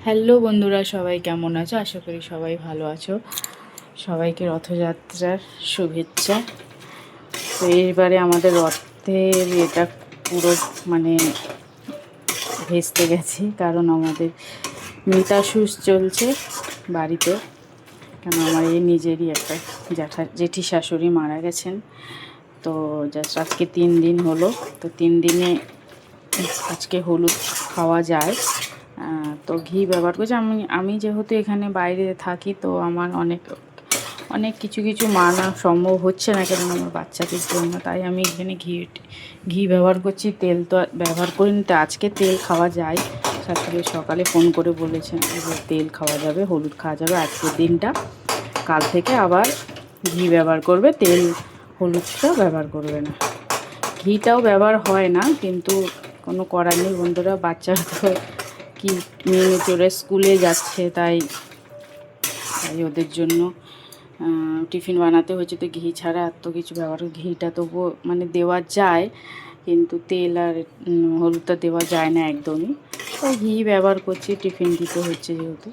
Hello বন্ধুরা, সবাই কেমন আছো? আশা করি সবাই ভালো আছো। সবাইকে রথযাত্রার শুভেচ্ছা। তো এইবারে আমাদের রথের এটা পুরো মানে ভেস্তে গেছে, কারণ আমাদের মৃতাশুষ চলছে বাড়িতে। কেন আমার এই নিজেরই একটা জেঠি শাশুড়ি মারা গেছেন। তো জাস্ট আজকে 3 দিন হলো। তো 3 দিনে আজকে হলুদ খাওয়া যায়। তো ঘি ব্যবহার করছি আমি যেহেতু এখানে বাইরে থাকি, তো আমার অনেক অনেক কিছু মানা সম্ভব হচ্ছে না, কারণ আমার বাচ্চাদের জন্য। তাই আমি এখানে ঘি ব্যবহার করছি, তেল তো ব্যবহার করিনি। তো আজকে তেল খাওয়া যায়। শাশুড়ি সকালে ফোন করে বলেছেন যে তেল খাওয়া যাবে, হলুদ খাওয়া যাবে আজকের দিনটা। কাল থেকে আবার ঘি ব্যবহার করবে, তেল হলুদটা ব্যবহার করবে না। ঘিটাও ব্যবহার হয় না, কিন্তু কোনো করার নেই বন্ধুরা। বাচ্চারা তো কি মেয়ে চড়ে স্কুলে যাচ্ছে, তাই ওদের জন্য টিফিন বানাতে হচ্ছে। তো ঘি ছাড়া এত কিছু ব্যবহার, ঘিটা তবুও মানে দেওয়া যায়, কিন্তু তেল আর হলুদটা দেওয়া যায় না একদমই। তো ঘি ব্যবহার করছি, টিফিন দিতে হচ্ছে যেহেতু।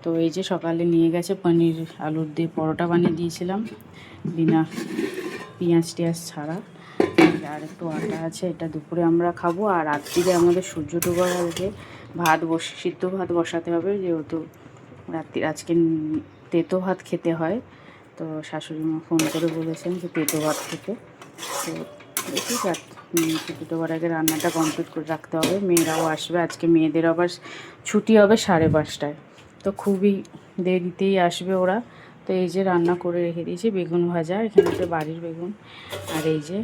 তো এই যে সকালে নিয়ে গেছে পনির আলুর দিয়ে পরোটা বানিয়ে দিয়েছিলাম, বিনা পেঁয়াজ টিয়াজ ছাড়া। আর একটু আটা আছে, এটা দুপুরে আমরা খাবো। আর রাত্রিরে আমাদের সূর্য ডোবার আগে সিদ্ধ ভাত বসাতে হবে, যেহেতু আজকে তেতো ভাত খেতে হয়। তো শাশুড়ি মা ফোন করে বলেছেন যে তেতো ভাত খেতে। তো দেখি সূর্য ডোবার আগে রান্নাটা কমপ্লিট করে রাখতে হবে। মেয়েরাও আসবে আজকে, মেয়েদের আবার ছুটি হবে 5:30টায়। তো খুবই দেরিতেই আসবে ওরা। তো এই যে রান্না করে রেখে দিয়েছি, বেগুন ভাজা, এখানে যে বাড়ির বেগুন, আর এই যে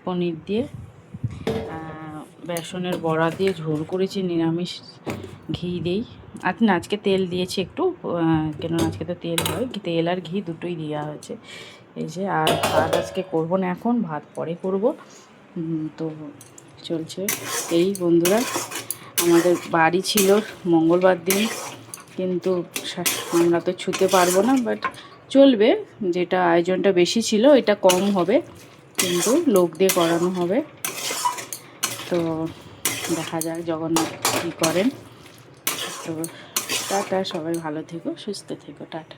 পনির দিয়ে বেসনের বড়া দিয়ে ঝোল করেছি, নিরামিষ ঘি দিই। আজকে তেল দিয়েছি একটু, কেন আজকে তো তেল হয়, তেল আর ঘি দুটোই দেওয়া হয়েছে। এই যে, আর ভাত আজকে করবো না, এখন ভাত পরে করব। তো চলছে এই বন্ধুরা। আমাদের বাড়ি ছিল মঙ্গলবার দিন, কিন্তু আমরা তো ছুতে পারবো না, বাট চলবে। যেটা আয়োজনটা বেশি ছিল এটা কম হবে, কিন্তু লোক দিয়ে করানো হবে। তো দেখা যাক জগন্নাথ কী করেন। তো টাটা, সবাই ভালো থেকো, সুস্থ থেকো, টাটা।